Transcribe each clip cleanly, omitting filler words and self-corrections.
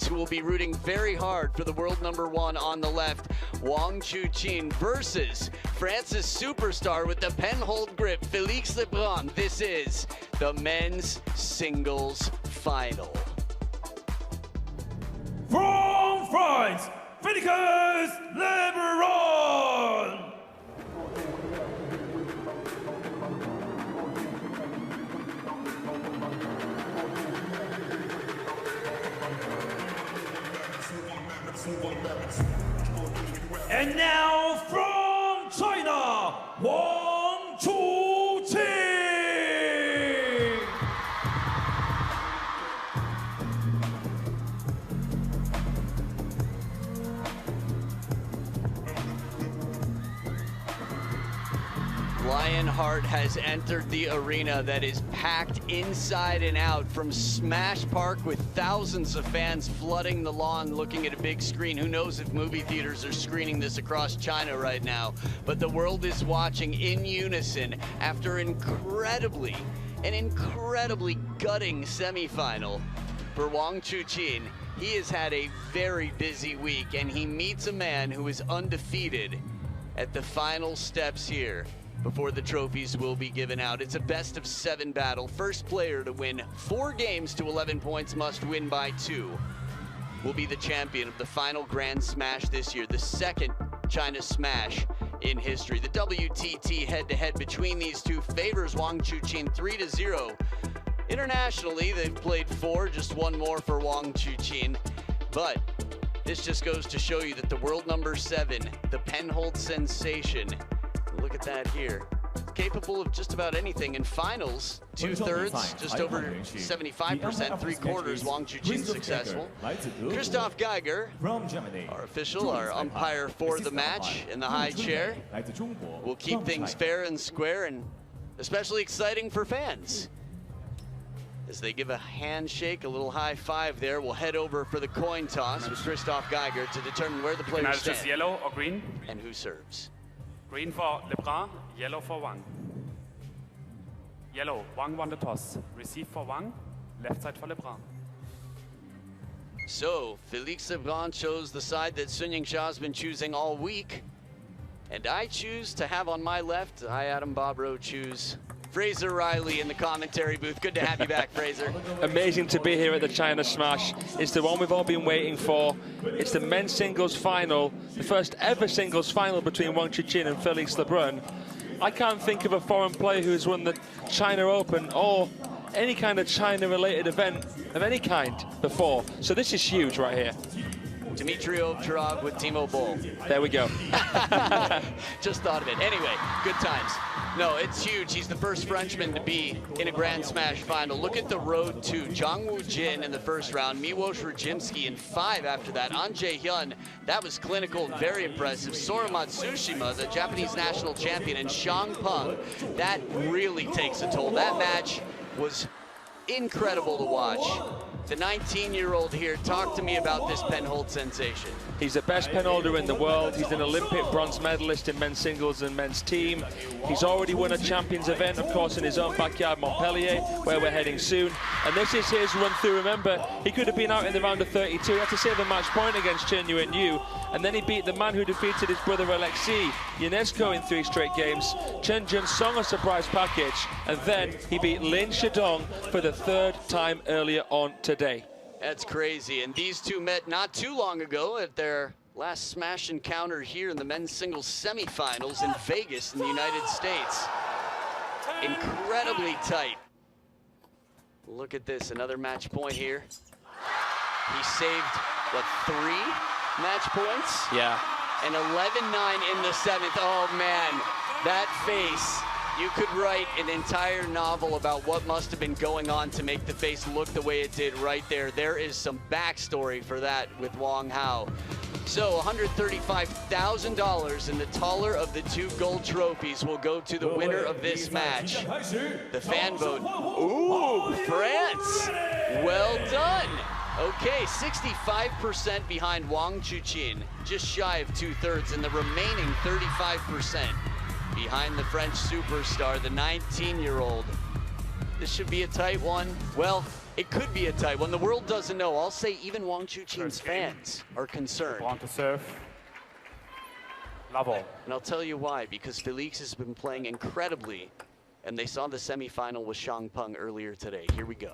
who will be rooting very hard for the world #1 on the left, Wang Chuqin, versus France's superstar with the pen-hold grip, Felix LEBRUN. This is the men's singles final. From France, Felix LEBRUN! And now from China, Wang Chuqin! Lionheart has entered the arena that is packed inside and out from Smash Park, with thousands of fans flooding the lawn looking at a big screen. Who knows if movie theaters are screening this across China right now, but the world is watching in unison after an incredibly gutting semifinal for Wang Chuqin. He has had a very busy week, and he meets a man who is undefeated at the final steps here before the trophies will be given out. It's a best-of-7 battle. First player to win 4 games to 11 points must win by 2. Will be the champion of the final Grand Smash this year, the second China Smash in history. The WTT head-to-head between these two favors Wang Chuqin 3-0. Internationally, they've played 4, just 1 more for Wang Chuqin. But this just goes to show you that the world #7, the pen-hold sensation, look at that here, capable of just about anything. In finals, 2/3, just over 75%, 3/4, Wang Chuqin successful. Christoph Geiger, our official, our umpire for the match in the high chair, will keep things fair and square, and especially exciting for fans. As they give a handshake, a little high five there, we'll head over for the coin toss with Christoph Geiger to determine where the players stand. Yellow or green? And who serves. Green for LEBRUN, yellow for Wang. Yellow, Wang won the toss. Receive for Wang, left side for LEBRUN. So, Felix LEBRUN chose the side that Sun Yingxia's been choosing all week. And I choose to have on my left, I, Adam Bobrow, choose Fraser Riley in the commentary booth. Good to have you back, Fraser. Amazing to be here at the China Smash. It's the one we've all been waiting for. It's the men's singles final, the first ever singles final between Wang Chuqin and Felix LEBRUN. I can't think of a foreign player who has won the China Open or any kind of China-related event of any kind before. So this is huge right here. Dmitry Ovcharov with Timo Boll. There we go. Just thought of it. Anyway, good times. No, it's huge. He's the first Frenchman to be in a Grand Smash final. Look at the road to Zhang Wujin in the first round, Miłosz Radzimski in 5 after that. An Jae-hyun, that was clinical and very impressive. Sora Matsushima, the Japanese national champion, and Shang Peng, that really takes a toll. That match was incredible to watch. The 19-year-old here, talk to me about this pen-hold sensation. He's the best pen holder in the world. He's an Olympic bronze medalist in men's singles and men's team. He's already won a champions event, of course, in his own backyard, Montpellier, where we're heading soon. And this is his run through. Remember, he could have been out in the round of 32. He had to save a match point against Chen Yuan-Yu. And then he beat the man who defeated his brother Alexei, UNESCO, in 3 straight games. Chen Jun-song, a surprise package. And then he beat Lin Shidong for the 3rd time earlier on today. That's crazy, and these two met not too long ago at their last Smash encounter here in the men's singles semifinals in Vegas in the United States. Incredibly tight. Look at this, another match point here. He saved, what, 3 match points? Yeah. And 11-9 in the 7th. Oh man, that face. You could write an entire novel about what must have been going on to make the face look the way it did right there. There is some backstory for that with Wang Hao. So $135,000 and the taller of the 2 gold trophies will go to the winner of this match. The fan vote. Ooh, France. Well done. Okay, 65% behind Wang Chuqin, just shy of 2/3, and the remaining 35% behind the French superstar, the 19-year-old. This should be a tight one. Well, It could be a tight one. The world doesn't know. I'll say even Wang Chuqin's fans are concerned. LeBrun to serve. Love all. And I'll tell you why, because Felix has been playing incredibly, and they saw the semifinal with Xiang Peng earlier today. Here we go.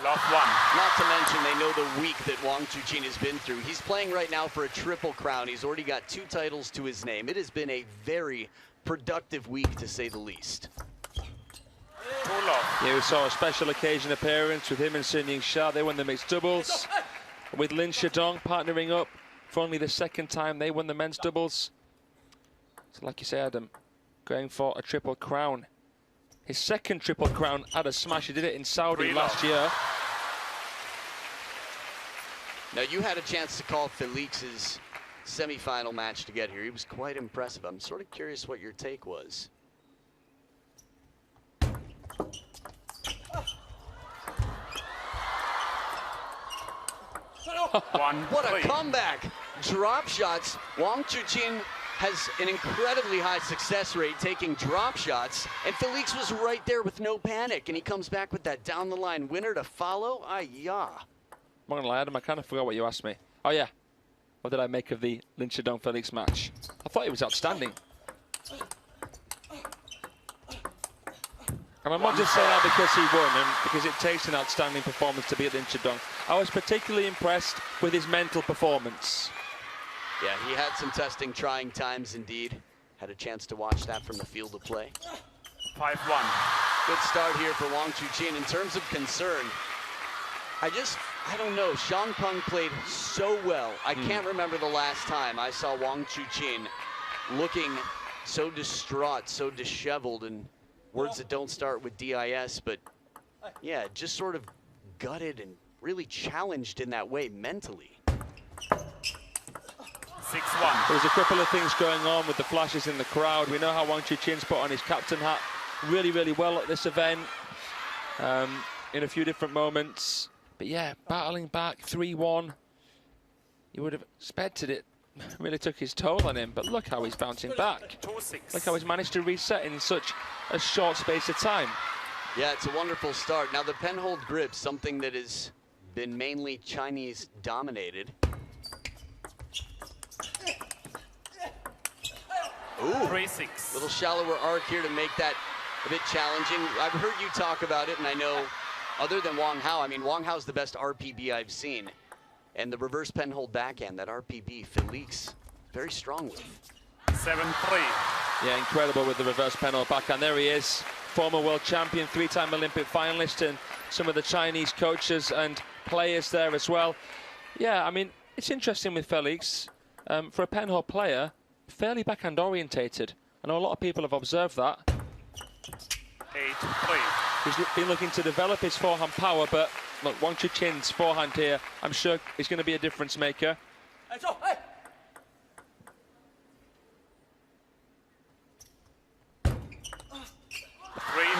Love one. Not to mention they know the week that Wang Chuqin has been through. He's playing right now for a triple crown. He's already got 2 titles to his name. It has been a very productive week, to say the least. Yeah, we saw a special occasion appearance with him and Sun Ying-sha. They won the mixed doubles. With Lin Shidong partnering up for only the 2nd time they won the men's doubles. So like you say, Adam, going for a triple crown. His 2nd triple crown at a smash. He did it in Saudi last year. Now, you had a chance to call Felix's semifinal match to get here. He was quite impressive. I'm sort of curious what your take was. What a comeback! Drop shots. Wang Chuqin has an incredibly high success rate taking drop shots, and Felix was right there with no panic, and he comes back with that down the line winner to follow. Ay-ya. I'm not gonna lie, Adam, I kind of forgot what you asked me. Oh yeah, what did I make of the Lin Shidong Felix match? I thought it was outstanding. And I'm not just saying that because he won, and because it takes an outstanding performance to beat Lin Shidong. I was particularly impressed with his mental performance. Yeah, he had some testing, trying times indeed. Had a chance to watch that from the field of play. 5-1. Good start here for Wang Chuqin. In terms of concern, I don't know. Xiang Peng played so well. I can't remember the last time I saw Wang Chuqin looking so distraught, so disheveled, and words that don't start with DIS, but yeah, just sort of gutted and really challenged in that way mentally. 6-1. There's a couple of things going on with the flashes in the crowd. We know how Wang Chuqin's put on his captain hat really, really well at this event in a few different moments. But yeah, battling back 3-1. You would have expected it. Really took his toll on him, but look how he's bouncing back. 2-6. Look how he's managed to reset in such a short space of time. Yeah, it's a wonderful start. Now the penhold grip, something that has been mainly Chinese dominated. Ooh, 3-6. little shallower arc here to make that a bit challenging. I've heard you talk about it, and I know other than Wang Hao, I mean, Wang Hao's the best RPB I've seen. And the reverse penhold backhand, that RPB, Felix, very strong with. 7-3. Yeah, incredible with the reverse penhold backhand. There he is, former world champion, 3-time Olympic finalist, and some of the Chinese coaches and players there as well. Yeah, I mean, it's interesting with Felix. For a penhold player, fairly backhand orientated. I know a lot of people have observed that. 8-3. He's been looking to develop his forehand power, but look, Wang Chuqin's forehand here, I'm sure, is going to be a difference maker. 3-9.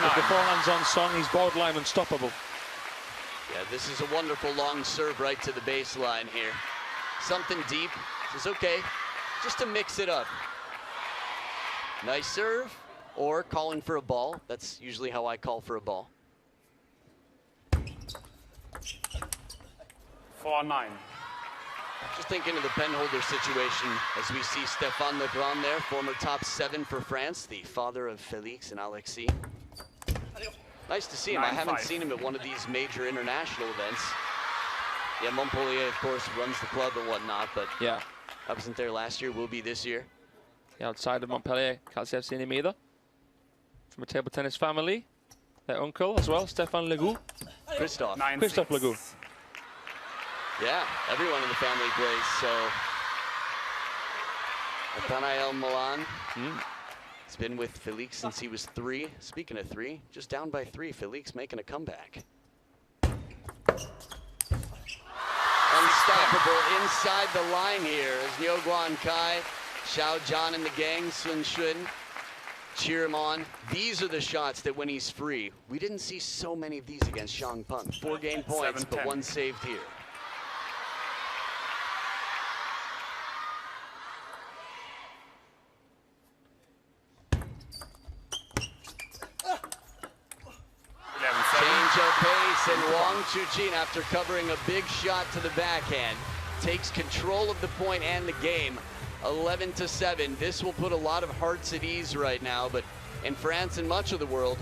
If the forehand's on song, he's borderline unstoppable. Yeah, this is a wonderful long serve right to the baseline here. Something deep. It's okay, just to mix it up. Nice serve, or calling for a ball. That's usually how I call for a ball. 4-9. Just thinking of the penholder situation as we see Stéphane LEBRUN there, former top 7 for France, the father of Felix and Alexis. Nice to see him. I haven't seen him at one of these major international events. Yeah, Montpellier, of course, runs the club and whatnot, but Yeah. I wasn't there last year, will be this year. Yeah, outside of Montpellier, can't say I've seen him either. From a table tennis family. Their uncle as well, Stéphane Legout. Christophe. 9-6. Christophe Legout. Yeah, everyone in the family plays, so. Nathanael Milan. He's been with Felix since he was 3. Speaking of 3, just down by 3, Felix making a comeback. Unstoppable inside the line here as Niu Guan Kai, Xiao Zhan and the gang, Sun Shun, cheer him on. These are the shots that when he's free, we didn't see so many of these against Xiang Peng. 4 game points, but 1 saved here. Chuqin, after covering a big shot to the backhand, takes control of the point and the game. 11-7. This will put a lot of hearts at ease right now, but in France and much of the world,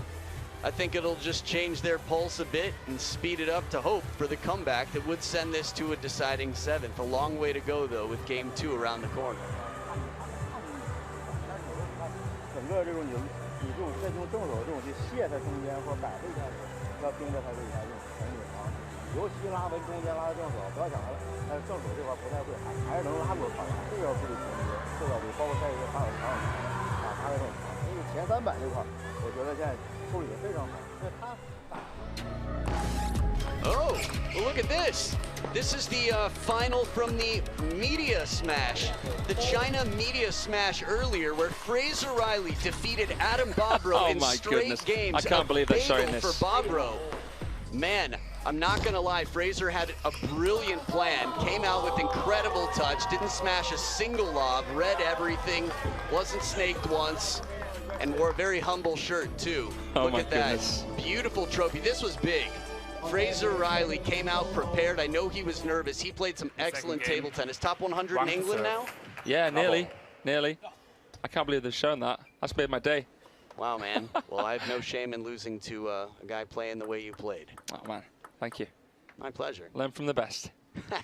I think it'll just change their pulse a bit and speed it up to hope for the comeback that would send this to a deciding 7th. A long way to go, though, with game 2 around the corner. Oh, well, look at this. This is the final from the Media Smash, the China Media Smash earlier, where Fraser Riley defeated Adam Bobrow in straight games. I can't believe they're showing this. For Bobrow. Man, I'm not gonna lie, Fraser had a brilliant plan, came out with incredible touch, didn't smash a single lob, read everything, wasn't snaked once, and wore a very humble shirt too. Look at that, beautiful trophy. This was big. Fraser Riley came out prepared. I know he was nervous. He played some excellent table tennis. Top 100 in England now? Yeah, nearly. I can't believe they've shown that. That's made my day. Wow, man. Well, I have no shame in losing to a guy playing the way you played. Oh, man. Thank you. My pleasure. Learn from the best. One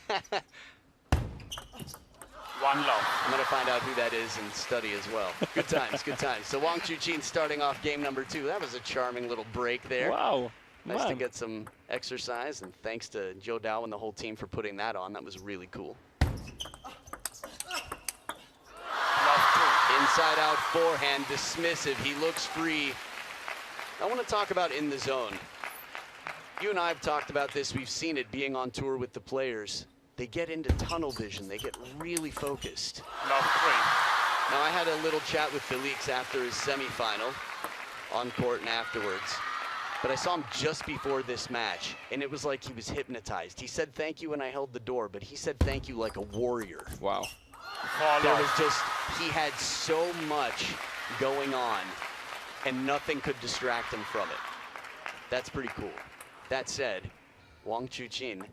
love. I'm going to find out who that is and study as well. Good times, good times. So Wang Chuqin starting off game number 2. That was a charming little break there. Wow. Nice to get some exercise, and thanks to Joe Dow and the whole team for putting that on. That was really cool. Inside out forehand, dismissive. He looks free. I want to talk about in the zone. You and I have talked about this. We've seen it being on tour with the players. They get into tunnel vision. They get really focused. Love 3. Now, I had a little chat with Felix after his semifinal, on court and afterwards. But I saw him just before this match, and it was like he was hypnotized. He said thank you when I held the door, but he said thank you like a warrior. Wow. There was just, he had so much going on, and nothing could distract him from it. That's pretty cool. That said, Wang Chuqin,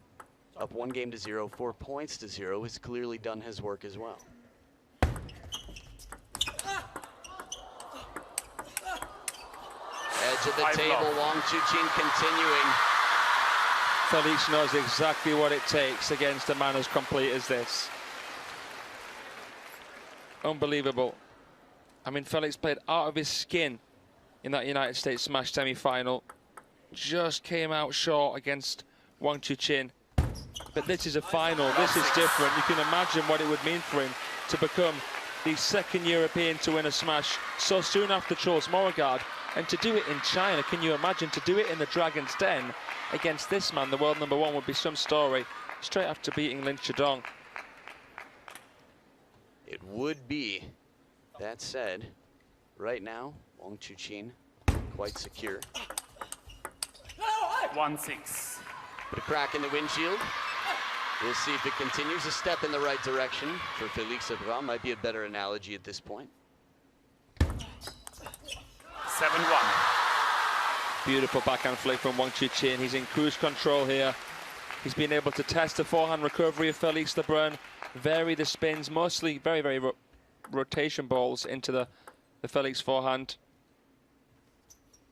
up 1-0, 4 points to 0, has clearly done his work as well. Edge of the table, Wang Chuqin continuing. Felix knows exactly what it takes against a man as complete as this. Unbelievable. I mean, Felix played out of his skin in that United States Smash semi-final. Just came out short against Wang Chuqin. But this is a final. This is different. You can imagine what it would mean for him to become the second European to win a Smash so soon after Charles Beauregard. And to do it in China, can you imagine? To do it in the Dragon's Den against this man, the world #1, would be some story. Straight after beating Lin Chidong. It would be. That said, right now, Wang Chuqin quite secure. 1-6. Put a crack in the windshield. We'll see if it continues. A step in the right direction for Felix LEBRUN might be a better analogy at this point. 7-1. Beautiful backhand flick from Wang Chuqin. He's in cruise control here. He's been able to test the forehand recovery of Felix LEBRUN, vary the spins, mostly very rotation balls into the Felix forehand.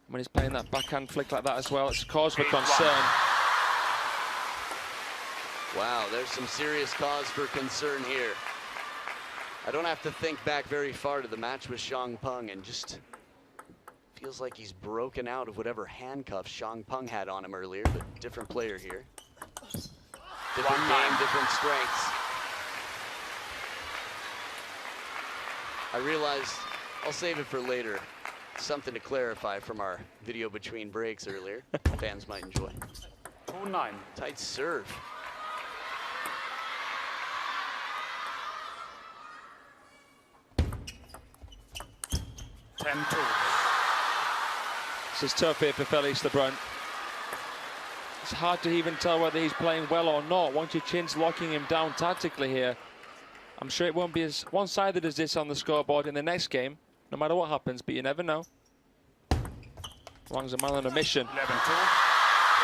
When he's playing that backhand flick like that as well, it's a cause for concern. Wow, there's some serious cause for concern here. I don't have to think back very far to the match with Xiang Peng, and just feels like he's broken out of whatever handcuffs Xiang Peng had on him earlier, but different player here. Different game, different strengths. I realized I'll save it for later. Something to clarify from our video between breaks earlier. Fans might enjoy. 2-9. Tight serve. This is tough here for Felix LEBRUN. It's hard to even tell whether he's playing well or not. Wang Chuqin's locking him down tactically here. I'm sure it won't be as one-sided as this on the scoreboard in the next game, no matter what happens, but you never know. Wang's a man on a mission. 11-2.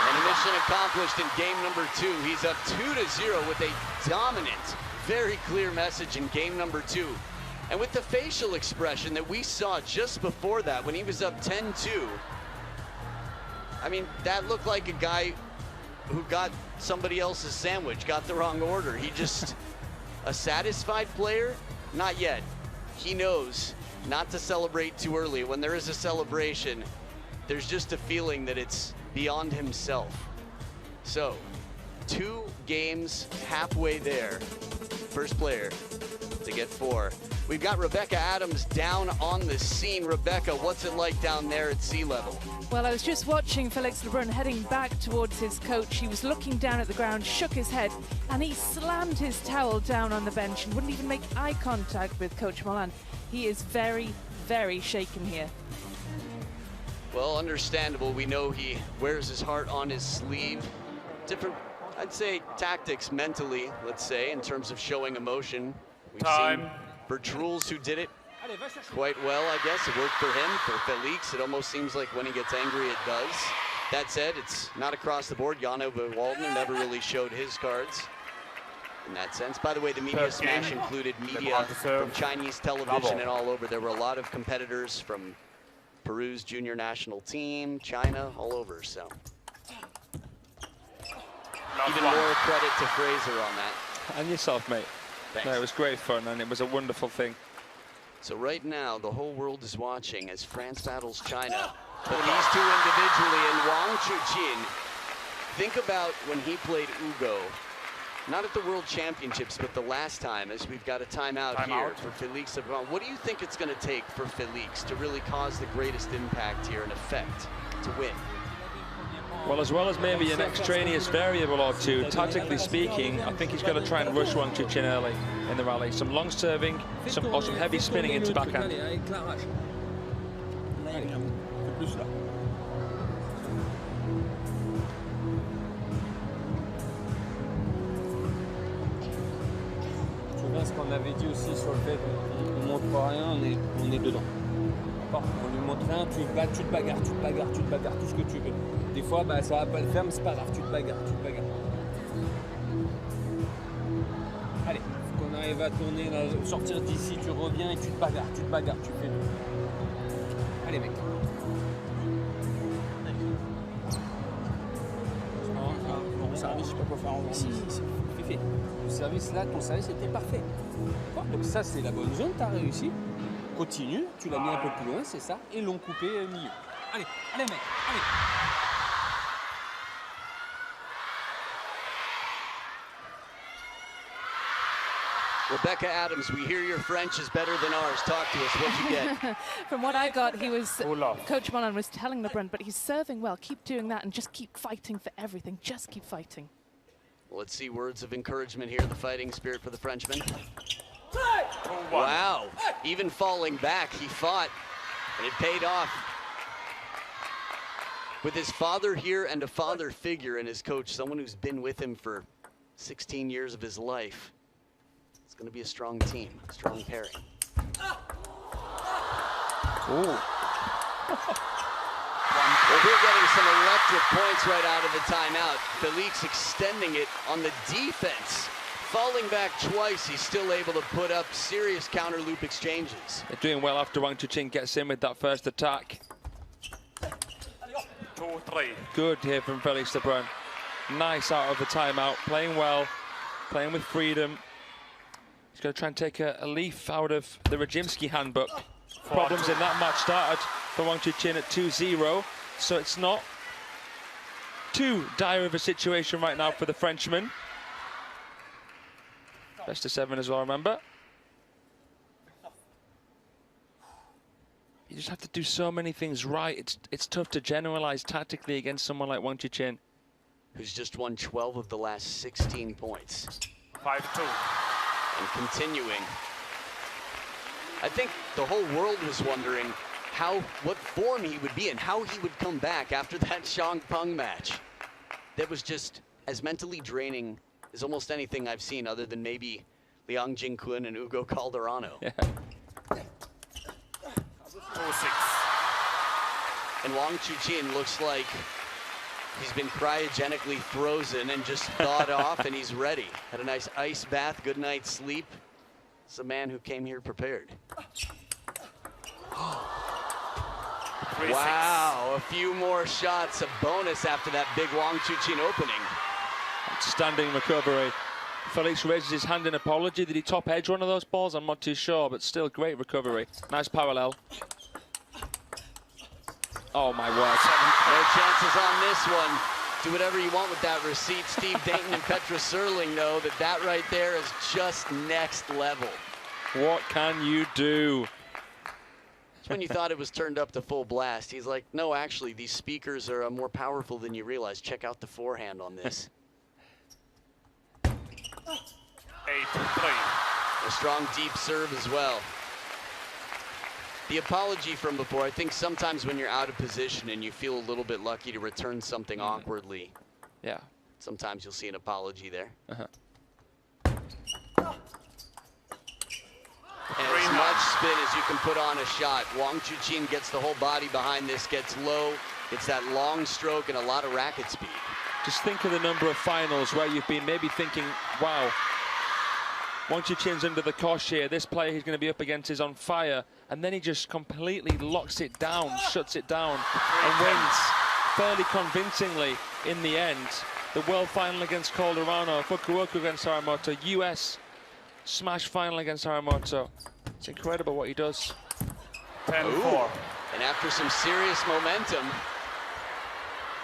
And a mission accomplished in game number 2. He's up 2-0 with a dominant, very clear message in game number 2. And with the facial expression that we saw just before that, when he was up 10-2, I mean, that looked like a guy who got somebody else's sandwich, got the wrong order. He just, a satisfied player? Not yet. He knows not to celebrate too early. When there is a celebration, there's just a feeling that it's beyond himself. So, 2 games halfway there. First player to get 4. We've got Rebecca Adams down on the scene. Rebecca, what's it like down there at sea level? Well, I was just watching Felix LEBRUN heading back towards his coach. He was looking down at the ground, shook his head, and he slammed his towel down on the bench and wouldn't even make eye contact with Coach Molan. He is very, very shaken here. Well, understandable. We know he wears his heart on his sleeve. Different, I'd say, tactics mentally, let's say, in terms of showing emotion. We've seen Bertruls who did it quite well, I guess. It worked for him. For Felix, it almost seems like when he gets angry, it does. That said, it's not across the board. Jano Waldner never really showed his cards in that sense. By the way, the media smash included media from Chinese television and all over. There were a lot of competitors from Peru's junior national team, China, all over, so. Even more credit to Fraser on that. And yourself, mate. Thanks. No, it was great fun, and it was a wonderful thing. So right now, the whole world is watching as France battles China. But these two individually, and Wang Chuqin, think about when he played Ugo, not at the World Championships, but the last time, as we've got a timeout here for Felix LEBRUN. What do you think it's going to take for Felix to really cause the greatest impact here and effect to win? Well, as well as maybe an extraneous variable or two, tactically speaking, I think he's got to try and rush Wang Chuqin early in the rally. Some long serving, or some heavy spinning into backhand. Ce qu'on avait dit aussi sur le fait qu'on ne montre pas rien, on est dedans. On lui montre rien, tu te bagarres, tu te bagarres, tu te bagarres, tout ce que tu veux. Des fois, bah, ça va pas le faire, mais c'est pas grave, tu te bagarres, tu te bagarres. Allez, faut qu'on arrive à tourner, là, sortir d'ici, tu reviens et tu te bagarres, tu fais tout. Allez, mec. Bon service, je sais pas quoi faire en vrai. Si, c'est fait. Le service là, ton service était parfait. Donc ça, c'est la bonne zone, tu as réussi. Continue, tu l'as mis un peu plus loin, c'est ça, et l'ont coupé au milieu. Allez, allez mec, allez. Rebecca Adams, we hear your French is better than ours. Talk to us, what'd you get? From what I got, he was, Coach Molan was telling LEBRUN, but he's serving well, keep doing that and just keep fighting for everything, just keep fighting. Well, let's see words of encouragement here, the fighting spirit for the Frenchman. Wow, even falling back, he fought, and it paid off. With his father here and a father figure in his coach, someone who's been with him for 16 years of his life, it's going to be a strong team, a strong pairing. Ooh. Well, we're getting some electric points right out of the timeout. Felix extending it on the defense. Falling back twice, he's still able to put up serious counter loop exchanges. They're doing well after Wang Chuqin gets in with that first attack. 2-3. Good here from Felix LEBRUN. Nice out of the timeout, playing well, playing with freedom. He's going to try and take a leaf out of the Rajimski handbook. Problems in that match started for Wang Chuqin at 2-0, so it's not too dire of a situation right now for the Frenchman. Best of 7 as well, remember. You just have to do so many things right. It's tough to generalize tactically against someone like Wang Chuqin, who's just won 12 of the last 16 points. 5-2. And continuing. I think the whole world was wondering what form he would be in, how he would come back after that Shangpeng match. That was just as mentally draining as almost anything I've seen, other than maybe Liang Jingquan and Ugo Calderano. Yeah. 2-6. And Wang Chuqin looks like He's been cryogenically frozen and just thawed off, and he's ready. Had a nice ice bath, good night's sleep. It's a man who came here prepared. Wow, a few more shots, a bonus after that big Wang Chuqin opening. Outstanding recovery. Felix raises his hand in apology. Did he top edge one of those balls? I'm not too sure, but still great recovery. Nice parallel. Oh my word. No chances on this one. Do whatever you want with that receipt. Steve Dayton and Petra Serling know that that right there is just next level. What can you do? It's when you thought it was turned up to full blast. He's like, no, actually, these speakers are more powerful than you realize. Check out the forehand on this. 8-3. A strong deep serve as well. The apology from before, I think sometimes when you're out of position and you feel a little bit lucky to return something awkwardly, yeah, sometimes you'll see an apology there. And as much spin as you can put on a shot. Wang Chuqin gets the whole body behind this, gets low, gets that long stroke and a lot of racket speed. Just think of the number of finals where you've been maybe thinking, wow, Wang Chuqin's under the cosh here. This player he's going to be up against is on fire. And then he just completely locks it down, shuts it down, and wins fairly convincingly in the end. The world final against Calderano, Fukuoka against Haramoto, US smash final against Haramoto. It's incredible what he does. 10-4. And after some serious momentum,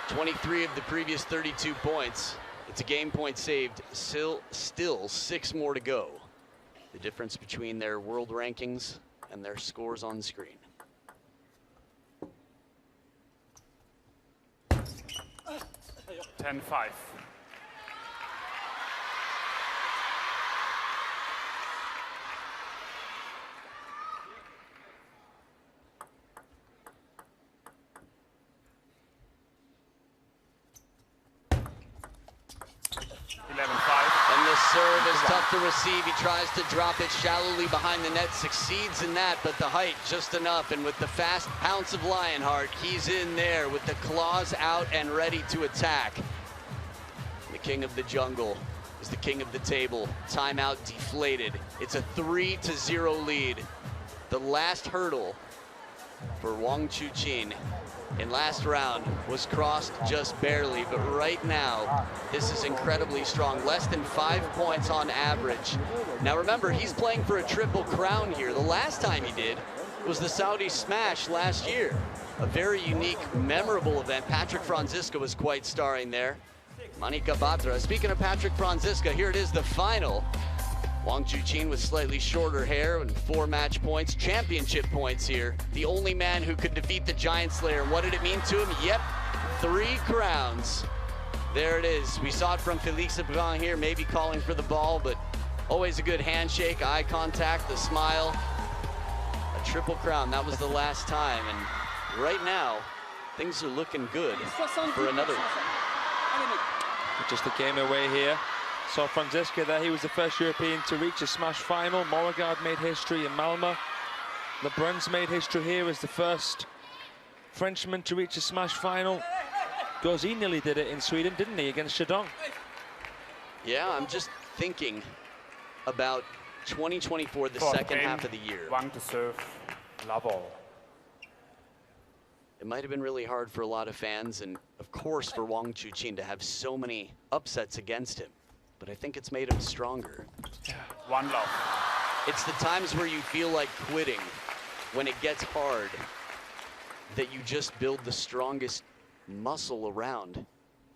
23 of the previous 32 points. It's a game point saved, still 6 more to go. The difference between their world rankings and their scores on screen. $10-5. And the serve is tough to receive. He tries to drop it shallowly behind the net, succeeds in that, but the height just enough. And with the fast pounce of Lionheart, he's in there with the claws out and ready to attack. The king of the jungle is the king of the table. Timeout deflated. It's a 3-0 lead. The last hurdle for Wang Chuqin in last round was crossed just barely, but right now this is incredibly strong. Less than 5 points on average. Now remember, he's playing for a triple crown here. The last time he did was the Saudi Smash last year. A very unique, memorable event. Patrick Franziska was quite starring there. Manika Batra. Speaking of Patrick Franziska, here it is, the final. Wang Chuqin with slightly shorter hair and 4 match points, championship points here. The only man who could defeat the Giant Slayer. And what did it mean to him? Yep, 3 crowns. There it is. We saw it from Felix LEBRUN here, maybe calling for the ball, but always a good handshake, eye contact, the smile. A triple crown, that was the last time. And right now, things are looking good for another one. Just a game away here. Saw Franziska there, he was the first European to reach a smash final. Morregard made history in Malmö. LeBrun's made history here as the first Frenchman to reach a smash final. Gauzy nearly did it in Sweden, didn't he, against Shandong? Yeah, I'm just thinking about 2024, the second half of the year. Wang to serve, la ball. It might have been really hard for a lot of fans, and of course for Wang Chuqin to have so many upsets against him. But I think it's made him stronger. One love. It's the times where you feel like quitting, when it gets hard, that you just build the strongest muscle around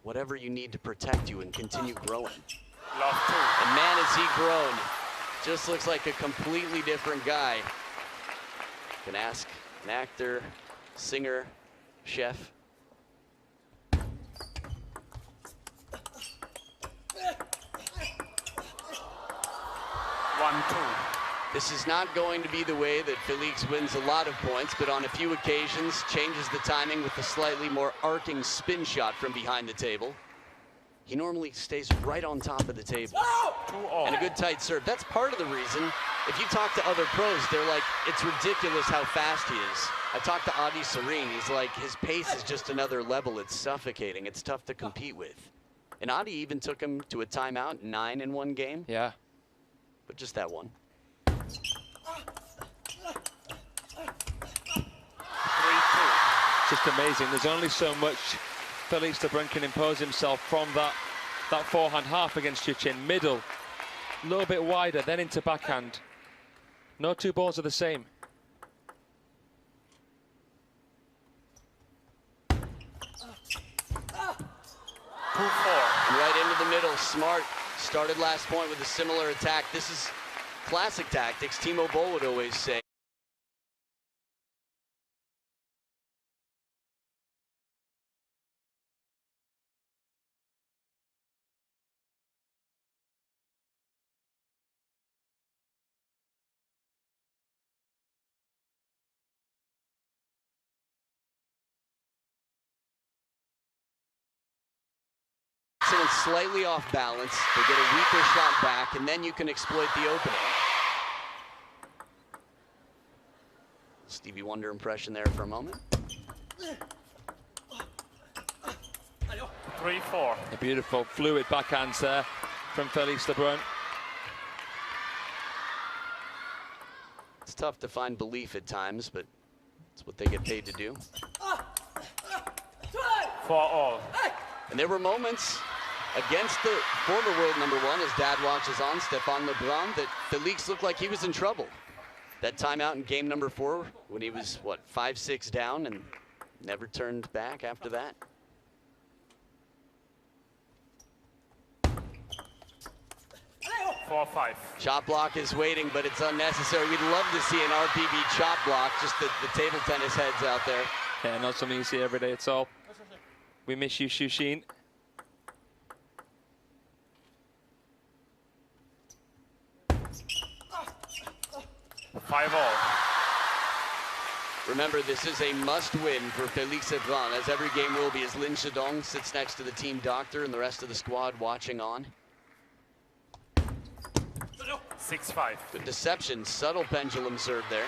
whatever you need to protect you and continue growing. Love 2. And man, has he grown. Just looks like a completely different guy. You can ask an actor, singer, chef. This is not going to be the way that Felix wins a lot of points, but on a few occasions changes the timing with a slightly more arcing spin shot from behind the table. He normally stays right on top of the table. And a good tight serve. That's part of the reason if you talk to other pros, they're like, it's ridiculous how fast he is. I talked to Adi Serene. He's like, his pace is just another level. It's suffocating. It's tough to compete with. And Adi even took him to a timeout, 9 in one game. Yeah. But just that one. 3-2. Just amazing. There's only so much Felix LeBrun can impose himself from that forehand half against Chuqin. Middle, a little bit wider, then into backhand. No two balls are the same. 2-4. Right into the middle. Smart started last point with a similar attack. This is classic tactics. Timo Boll would always say. Someone slightly off balance, they get a weaker shot back, and then you can exploit the opening. Stevie Wonder impression there for a moment. 3-4. A beautiful fluid backhands there from Felix LeBrun. It's tough to find belief at times, but it's what they get paid to do. 4-all. And there were moments against the former world #1, as dad watches on, Stéphane LeBrun, that Felix looked like he was in trouble. That timeout in game #4 when he was, what, 5-6 down and never turned back after that. Four, 5. Chop block is waiting, but it's unnecessary. We'd love to see an RPB chop block, just the table tennis heads out there. Yeah, not something you see every day at all. We miss you, Chuqin. 5-all. Remember, this is a must-win for Felix LeBrun, as every game will be, as Lin Shidong sits next to the team doctor and the rest of the squad watching on. 6-5. Good deception, subtle pendulum serve there.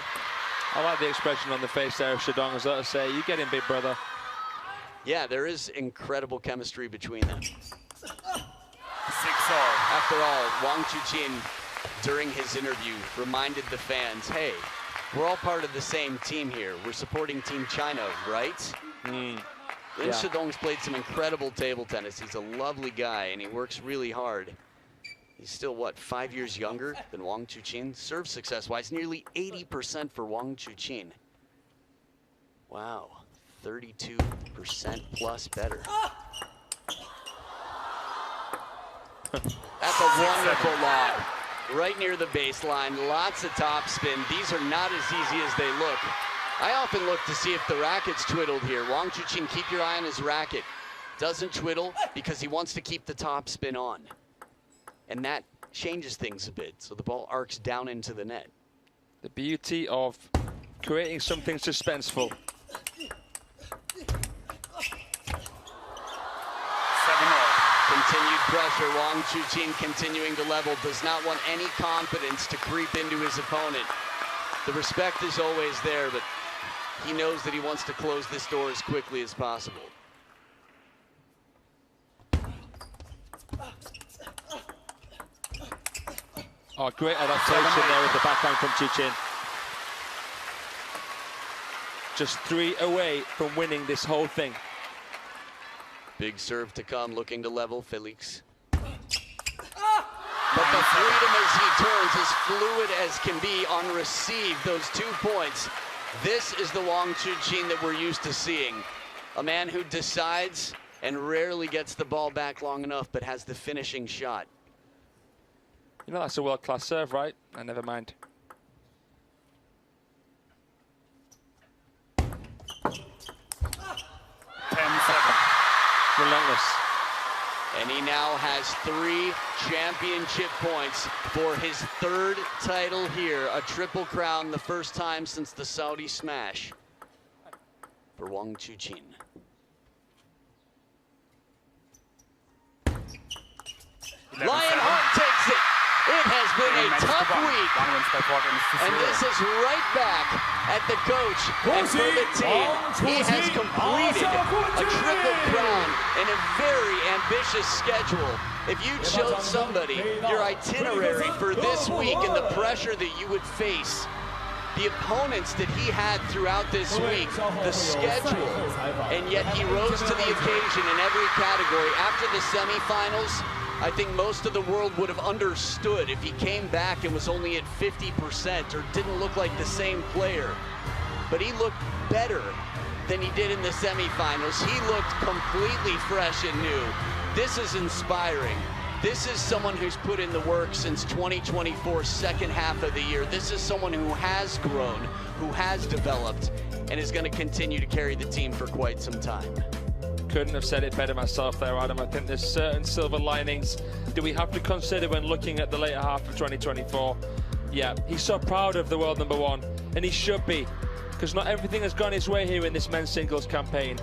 I like the expression on the face there of Shidong, as though to say, you get in, big brother. Yeah, there is incredible chemistry between them. 6-all. After all, Wang Chuqin, during his interview, reminded the fans, hey, we're all part of the same team here. We're supporting Team China, right? Lin Shidong's played some incredible table tennis. He's a lovely guy, and he works really hard. He's still, what, 5 years younger than Wang Chuqin? Serve success-wise, nearly 80% for Wang Chuqin. Wow, 32% plus better. That's a wonderful lob. Right near the baseline, lots of topspin. These are not as easy as they look. I often look to see if the racket's twiddled here. Wang Chuqin, keep your eye on his racket. Doesn't twiddle because he wants to keep the topspin on. And that changes things a bit, so the ball arcs down into the net. The beauty of creating something suspenseful. 7-all. Continued pressure, Wang Chuqin continuing to level, does not want any confidence to creep into his opponent. The respect is always there, but he knows that he wants to close this door as quickly as possible. Oh, great adaptation there with the backhand from Chuqin. Just 3 away from winning this whole thing. Big serve to come, looking to level Felix. But the freedom as he turns, as fluid as can be on receive, those 2 points. This is the Wang Chuqin that we're used to seeing. A man who decides and rarely gets the ball back long enough, but has the finishing shot. You know, that's a world-class serve, right? Never mind. 10-7. Relentless. And he now has 3 championship points for his 3rd title here. A triple crown, the first time since the Saudi smash for Wang Chuqin. Lionheart takes it. It has been a tough week. Wang wins by 4 games to 0. And this is right back at the coach and for the team. He has completed a triple crown in a very ambitious schedule. If you showed somebody your itinerary for this week and the pressure that you would face, the opponents that he had throughout this week, the schedule, and yet he rose to the occasion in every category. After the semifinals, I think most of the world would have understood if he came back and was only at 50% or didn't look like the same player. But he looked better than he did in the semifinals. He looked completely fresh and new. This is inspiring. This is someone who's put in the work since 2024, second half of the year. This is someone who has grown, who has developed, and is going to continue to carry the team for quite some time. Couldn't have said it better myself there, Adam. I think there's certain silver linings that we have to consider when looking at the later half of 2024. Yeah, he's so proud of the world number one, and he should be, because not everything has gone his way here in this men's singles campaign.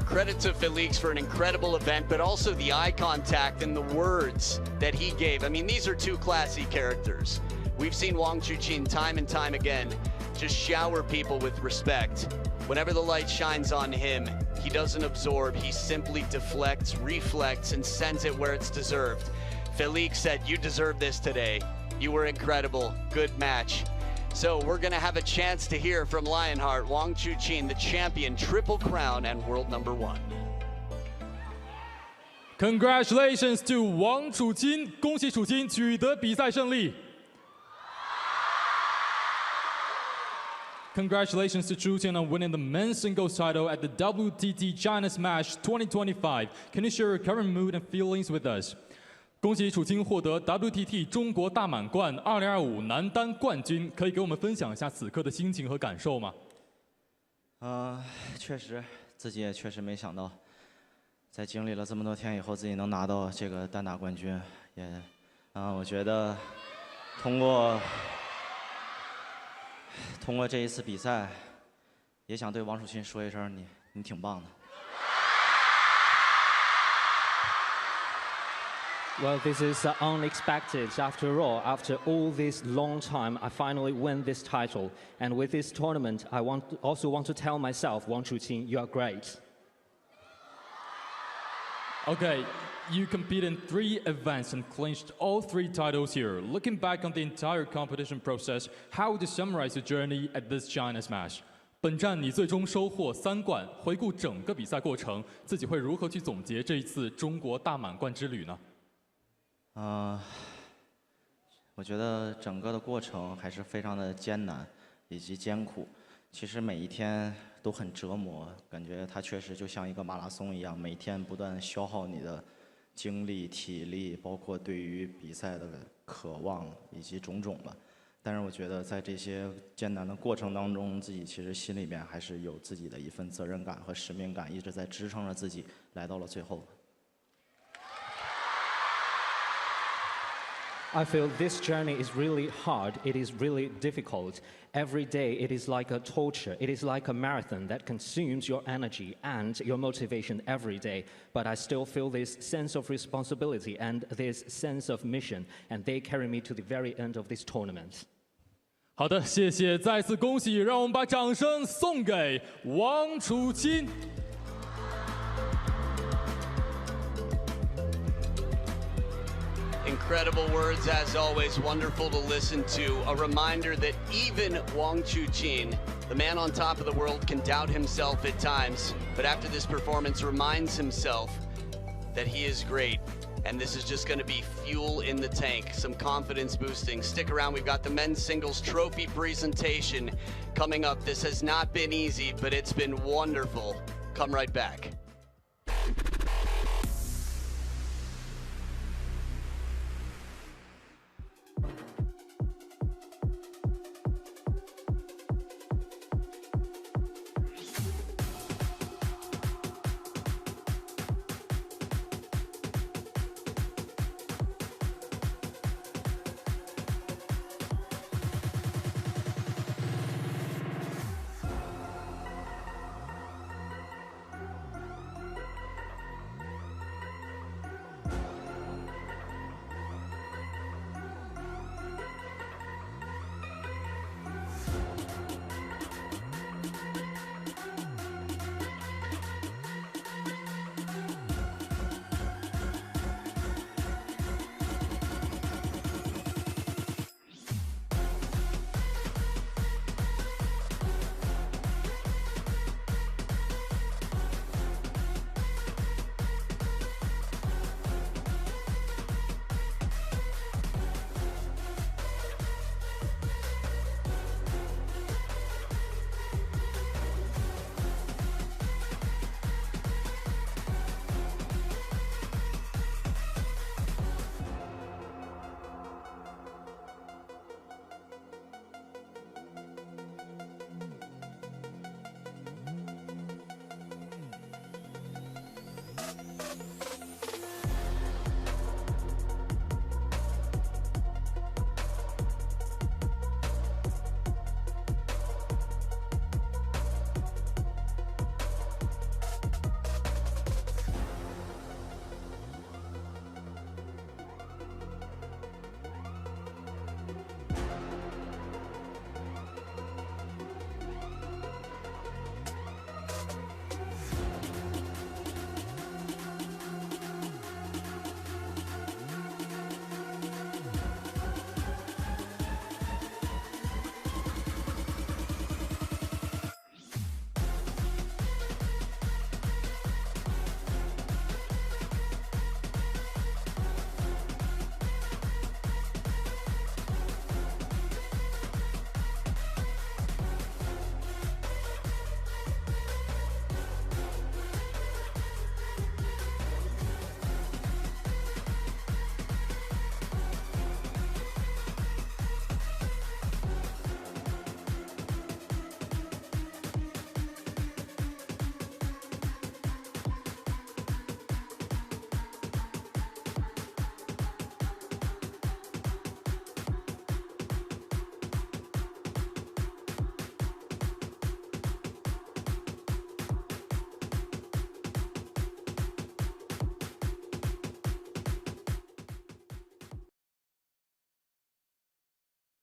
Credit to Felix for an incredible event, but also the eye contact and the words that he gave. I mean, these are two classy characters. We've seen Wang Chuqin time and time again just shower people with respect. Whenever the light shines on him, he doesn't absorb, he simply deflects, reflects, and sends it where it's deserved. Felix said, "You deserve this today. You were incredible. Good match." So we're going to have a chance to hear from Lionheart, Wang Chuqin, the champion, triple crown, and world number one. Congratulations to Wang Chuqin， 恭喜楚钦取得比赛胜利。Congratulations to Chuqin on winning the men's singles title at the WTT China Smash 2025. Can you share your current mood and feelings with us? 恭喜楚钦获得 WTT 中国大满贯2025男单冠军，可以给我们分享一下此刻的心情和感受吗？确实，自己也确实没想到，在经历了这么多天以后，自己能拿到这个单打冠军，也，我觉得通过这一次比赛，也想对王楚钦说一声，你挺棒的。Well, this is unexpected. After all this long time, I finally win this title. And with this tournament, I also want to tell myself, Wang Chuqin, you are great. Okay, you competed in 3 events and clinched all 3 titles here. Looking back on the entire competition process, how would you summarize your journey at this China Smash? 本站你最终收获3冠，回顾整个比赛过程，自己会如何去总结这一次中国大满贯之旅呢？我觉得整个的过程还是非常的艰难以及艰苦。其实每一天都很折磨，感觉它确实就像一个马拉松一样，每天不断消耗你的精力、体力，包括对于比赛的渴望以及种种吧。但是我觉得在这些艰难的过程当中，自己其实心里面还是有自己的一份责任感和使命感，一直在支撑着自己来到了最后。I feel this journey is really hard. It is really difficult. Every day it is like a torture. It is like a marathon that consumes your energy and your motivation every day. But I still feel this sense of responsibility and this sense of mission, and they carry me to the very end of this tournament. 好的，谢谢，再次恭喜，让我们把掌声送给王楚钦。Incredible words, as always, wonderful to listen to. A reminder that even Wang Chuqin, the man on top of the world, can doubt himself at times, but after this performance reminds himself that he is great. And this is just going to be fuel in the tank, some confidence boosting. Stick around, we've got the men's singles trophy presentation coming up. This has not been easy, but it's been wonderful. Come right back.